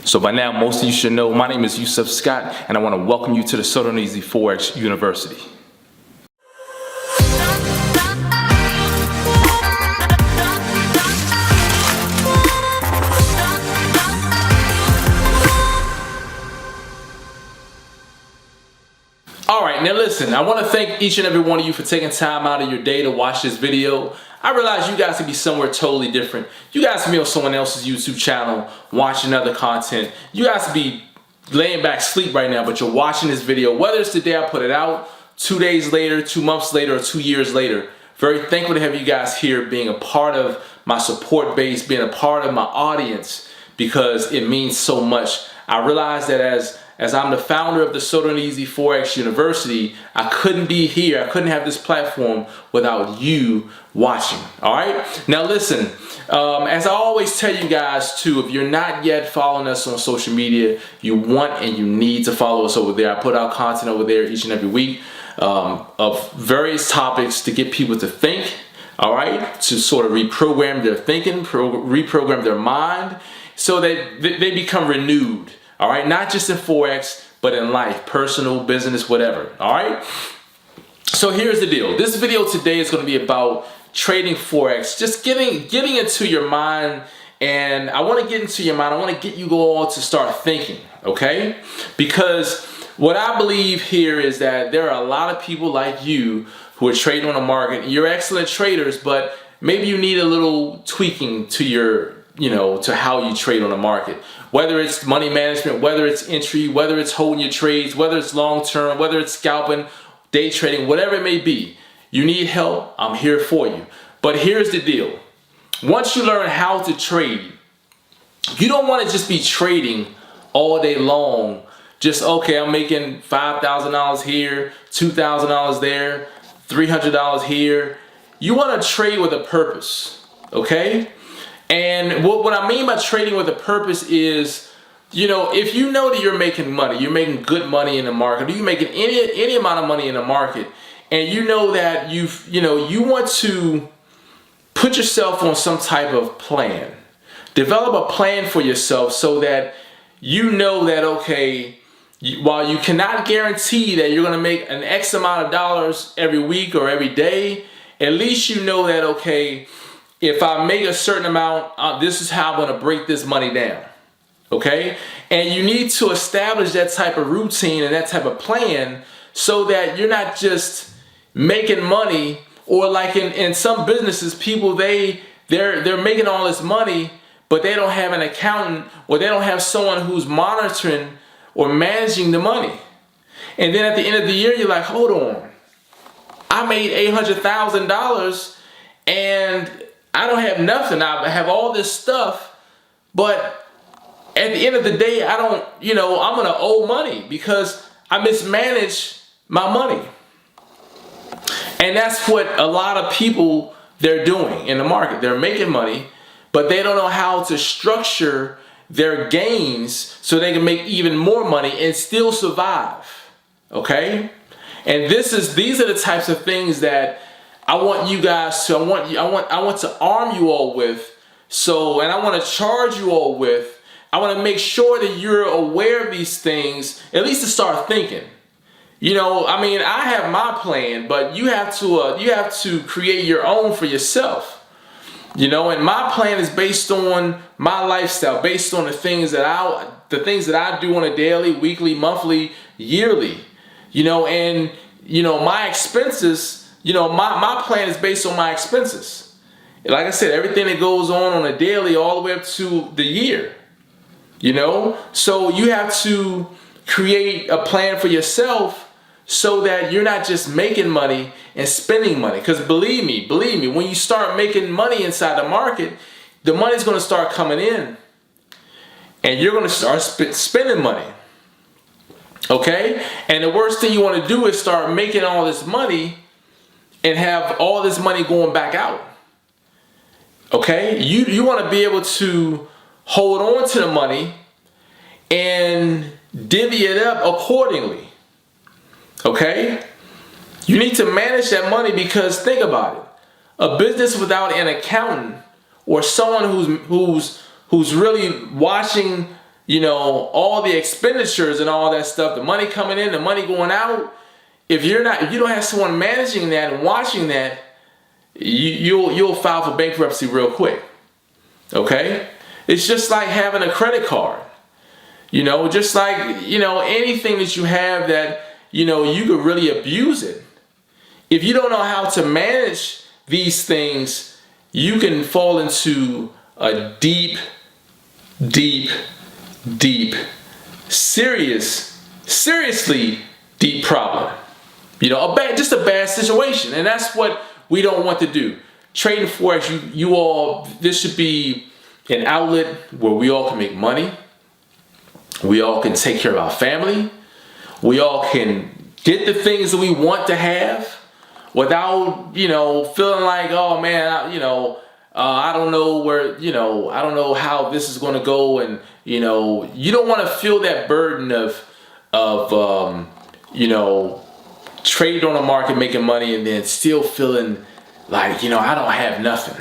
So by now, most of you should know, my name is Yusef Scott, and I want to welcome you to the So Darn Easy Forex University. Alright, now listen, I want to thank each and every one of you for taking time out of your day to watch this video. I realize you guys could be somewhere totally different. You guys could be on someone else's YouTube channel watching other content. You guys could be laying back asleep right now, but you're watching this video. Whether it's the day I put it out, 2 days later, 2 months later, or 2 years later. Very thankful to have you guys here being a part of my support base, being a part of my audience, because it means so much. I realize that as I'm the founder of the So Darn Easy Forex University, I couldn't be here, I couldn't have this platform without you watching, all right? Now listen, as I always tell you guys too, if you're not yet following us on social media, you want and you need to follow us over there. I put out content over there each and every week of various topics to get people to think, all right? To sort of reprogram their thinking, reprogram their mind, so that they become renewed. All right, not just in Forex, but in life, personal, business, whatever. All right. So here's the deal. This video today is going to be about trading Forex, just getting into your mind, and I want to get into your mind. I want to get you all to start thinking, okay? Because what I believe here is that there are a lot of people like you who are trading on the market. You're excellent traders, but maybe you need a little tweaking to your to how you trade on the market. Whether it's money management, whether it's entry, whether it's holding your trades, whether it's long term, whether it's scalping, day trading, whatever it may be. You need help, I'm here for you. But here's the deal. Once you learn how to trade, you don't want to just be trading all day long. Just, okay, I'm making $5,000 here, $2,000 there, $300 here. You want to trade with a purpose, okay? And what I mean by trading with a purpose is, if you know that you're making money, you're making good money in the market, or you're making any amount of money in the market, and you know that you want to put yourself on some type of plan. Develop a plan for yourself so that you know that, okay, while you cannot guarantee that you're going to make an X amount of dollars every week or every day, at least you know that, okay, if I make a certain amount, this is how I'm going to break this money down, okay? And you need to establish that type of routine and that type of plan so that you're not just making money, or like in some businesses, people, they're making all this money, but they don't have an accountant, or they don't have someone who's monitoring or managing the money. And then at the end of the year, you're like, hold on, I made $800,000 and I don't have nothing. I have all this stuff, but at the end of the day, I'm gonna owe money because I mismanaged my money. And that's what a lot of people, they're doing in the market. They're making money, but they don't know how to structure their gains so they can make even more money and still survive, okay? And these are the types of things that I want you guys to, I want to arm you all with, and I want to charge you all with. I want to make sure that you're aware of these things, at least to start thinking. I have my plan, but you have to create your own for yourself. And my plan is based on my lifestyle, based on the things that I do on a daily, weekly, monthly, yearly. My expenses. My plan is based on my expenses. Like I said, everything that goes on a daily all the way up to the year. So you have to create a plan for yourself so that you're not just making money and spending money. Because believe me, when you start making money inside the market, the money's going to start coming in. And you're going to start spending money. Okay? And the worst thing you want to do is start making all this money and have all this money going back out. Okay? You want to be able to hold on to the money and divvy it up accordingly. Okay? You need to manage that money, because think about it. A business without an accountant or someone who's really watching you know, all the expenditures and all that stuff, the money coming in, the money going out, if you don't have someone managing that and watching that, you'll file for bankruptcy real quick. Okay? It's just like having a credit card. You know, just like, you know, anything that you have that, you know, you could really abuse it. If you don't know how to manage these things, you can fall into a deep, seriously deep problem. You know, just a bad situation. And that's what we don't want to do. Trading Forex, you all, this should be an outlet where we all can make money. We all can take care of our family. We all can get the things that we want to have without, you know, feeling like, oh man, I don't know where, you know, I don't know how this is going to go. And, you know, you don't want to feel that burden of you know, trading on the market, making money, and then still feeling like, you know, I don't have nothing.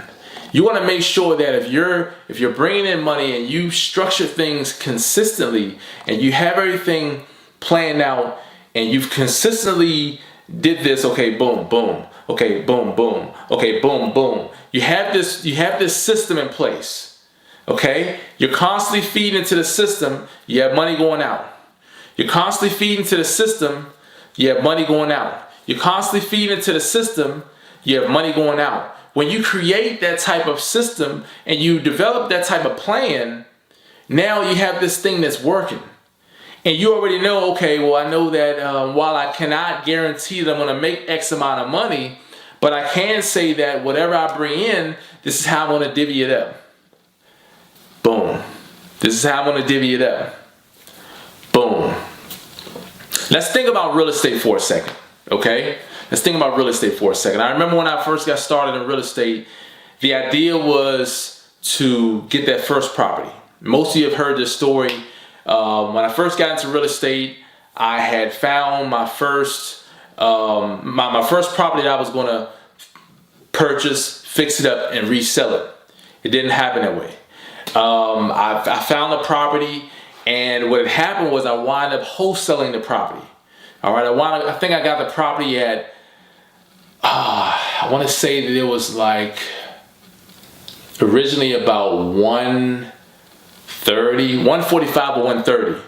You want to make sure that if you're bringing in money and you structure things consistently and you have everything planned out and you've consistently did this, okay, boom, boom, okay, boom, boom, okay, boom, boom. You have this system in place, okay? You're constantly feeding into the system, you have money going out. You're constantly feeding into the system, you have money going out. You're constantly feeding into the system, you have money going out. When you create that type of system and you develop that type of plan, now you have this thing that's working. And you already know, okay, well, I know that while I cannot guarantee that I'm going to make X amount of money, but I can say that whatever I bring in, this is how I'm going to divvy it up. Boom. This is how I'm going to divvy it up. Boom. Let's think about real estate for a second, okay? Let's think about real estate for a second. I remember when I first got started in real estate, the idea was to get that first property. Most of you have heard this story. When I first got into real estate, I had found my first my first property that I was going to purchase, fix it up, and resell it. It didn't happen that way. I found the property, and what had happened was I wound up wholesaling the property. All right, I think I got the property at I want to say that it was like originally about 145 or 130.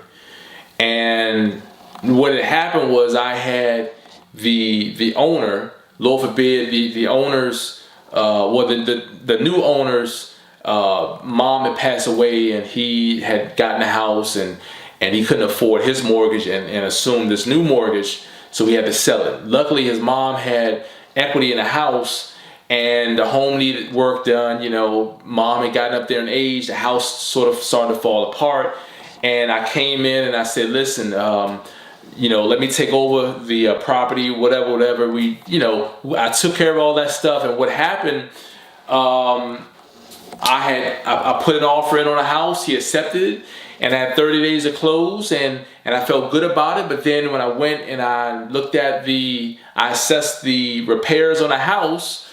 And what had happened was I had the owner, Lord forbid, the owner's, the new owner's mom had passed away, and he had gotten a house, and he couldn't afford his mortgage and assumed this new mortgage, so he had to sell it. Luckily, his mom had equity in the house, and the home needed work done. You know, mom had gotten up there in age, the house sort of started to fall apart, and I came in and I said, listen, you know, let me take over the property, whatever. I took care of all that stuff, and what happened, I put an offer in on a house, he accepted it, and I had 30 days to close, and I felt good about it. But then when I went and I looked at I assessed the repairs on the house,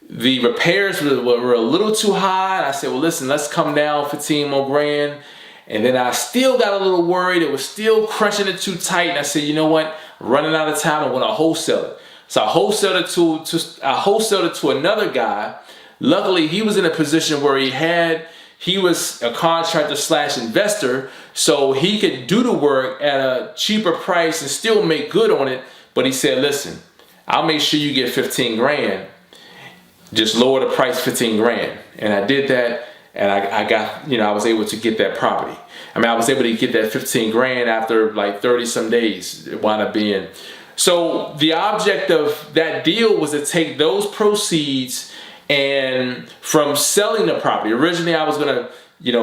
the repairs were a little too high, and I said, well, listen, let's come down 15 more grand. And then I still got a little worried. It was still crunching it too tight, and I said, you know what, I'm running out of time, I'm going to wholesale it. So I wholesaled it to another guy. Luckily, he was in a position where he was a contractor slash investor, so he could do the work at a cheaper price and still make good on it. But he said, listen, I'll make sure you get 15 grand. Just lower the price 15 grand. And I did that, and I got, I was able to get that property. I mean, I was able to get that 15 grand after like 30 some days, it wound up being. So the object of that deal was to take those proceeds, and from selling the property, originally I was going to,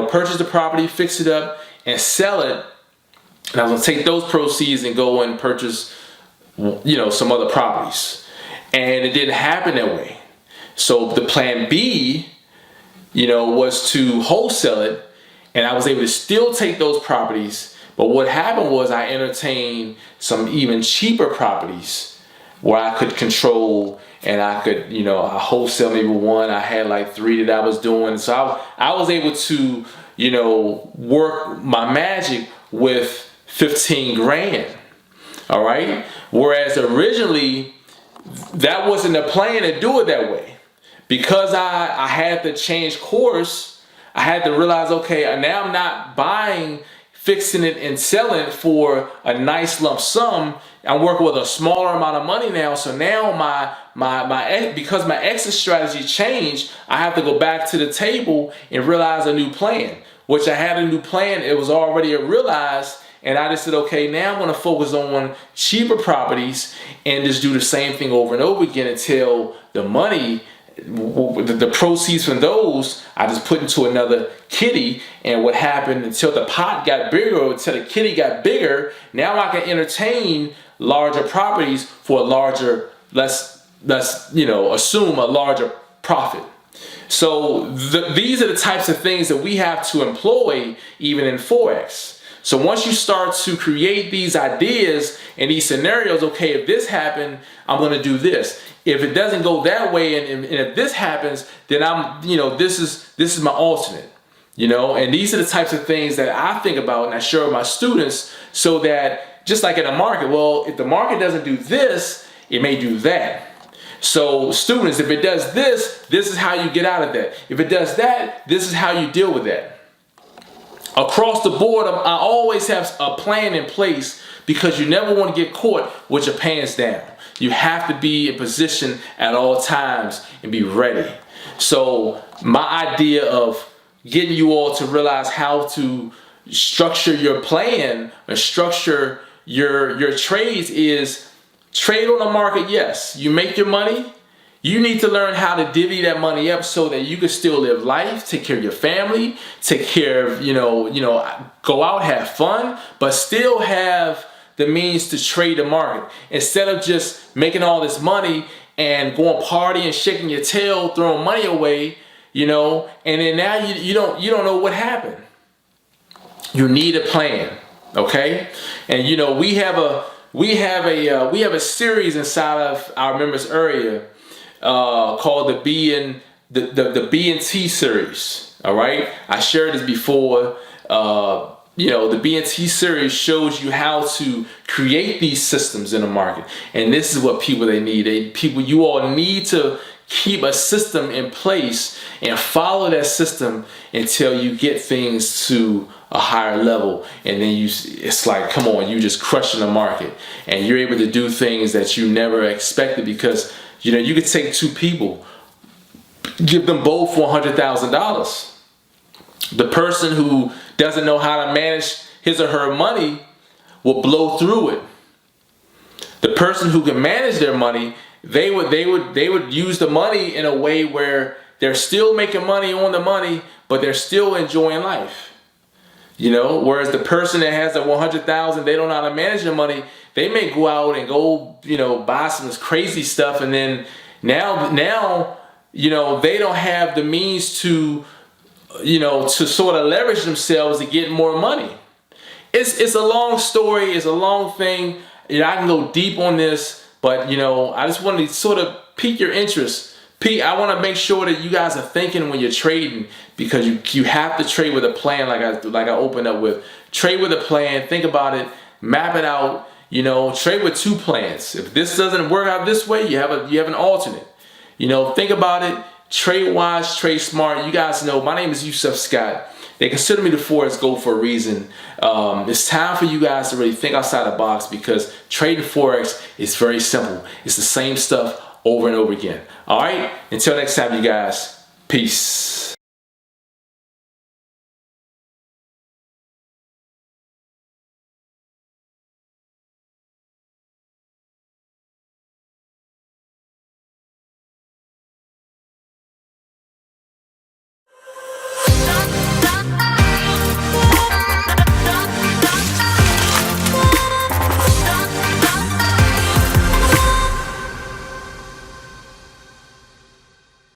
purchase the property, fix it up, and sell it. And I was going to take those proceeds and go and purchase, some other properties. And it didn't happen that way. So the plan B, was to wholesale it, and I was able to still take those properties. But what happened was I entertained some even cheaper properties where I could control and I could, you know, I wholesale maybe one. I had like 3 that I was doing. So I was able to, you know, work my magic with 15 grand. All right. Whereas originally that wasn't the plan to do it that way. Because I had to change course, I had to realize, okay, now I'm not buying, fixing it and selling it for a nice lump sum. I'm working with a smaller amount of money now. So now because my exit strategy changed, I have to go back to the table and realize a new plan, which I had a new plan. It was already realized. And I just said, okay, now I'm going to focus on cheaper properties and just do the same thing over and over again until the money, the proceeds from those, I just put into another kitty. And what happened, until the pot got bigger, until the kitty got bigger, now I can entertain larger properties for a larger, let's you know, assume a larger profit. So these are the types of things that we have to employ even in Forex. So once you start to create these ideas and these scenarios, okay, if this happened, I'm going to do this. If it doesn't go that way, and if this happens, then I'm, you know, this is my alternate, you know. And these are the types of things that I think about and I share with my students, so that just like in a market, well, if the market doesn't do this, it may do that. So students, if it does this, this is how you get out of that. If it does that, this is how you deal with that. Across the board, I always have a plan in place, because you never want to get caught with your pants down. You have to be in position at all times and be ready. So my idea of getting you all to realize how to structure your plan or structure your trades is trade on the market. Yes, you make your money. You need to learn how to divvy that money up so that you can still live life, take care of your family, take care of, you know, go out, have fun, but still have the means to trade the market. Instead of just making all this money and going party and shaking your tail, throwing money away, you know, and then now you don't know what happened. You need a plan, okay? And you know, we have a series inside of our members area called the B and T series. All right, I shared this before. You know, the B and T series shows you how to create these systems in the market, and this is what people need. You all need to keep a system in place and follow that system until you get things to a higher level, and then it's like, come on, you just crushing the market, and you're able to do things that you never expected, because you know, you could take 2 people, give them both $100,000. The person who doesn't know how to manage his or her money will blow through it. The person who can manage their money, they would use the money in a way where they're still making money on the money, but they're still enjoying life. You know, whereas the person that has the 100,000, they don't know how to manage their money. They may go out and go, you know, buy some crazy stuff, and then now, you know, they don't have the means to, you know, to sort of leverage themselves to get more money. It's a long story. It's a long thing. You know, I can go deep on this, but you know, I just wanted to sort of pique your interest. I want to make sure that you guys are thinking when you're trading, because you have to trade with a plan, like I opened up with. Trade with a plan. Think about it. Map it out. You know, trade with 2 plans. If this doesn't work out this way, you have an alternate. You know, think about it. Trade wise, trade smart. You guys know my name is Yusef Scott. They consider me the Forex GOAT for a reason. It's time for you guys to really think outside the box, because trading Forex is very simple. It's the same stuff over and over again. All right. Until next time, you guys. Peace.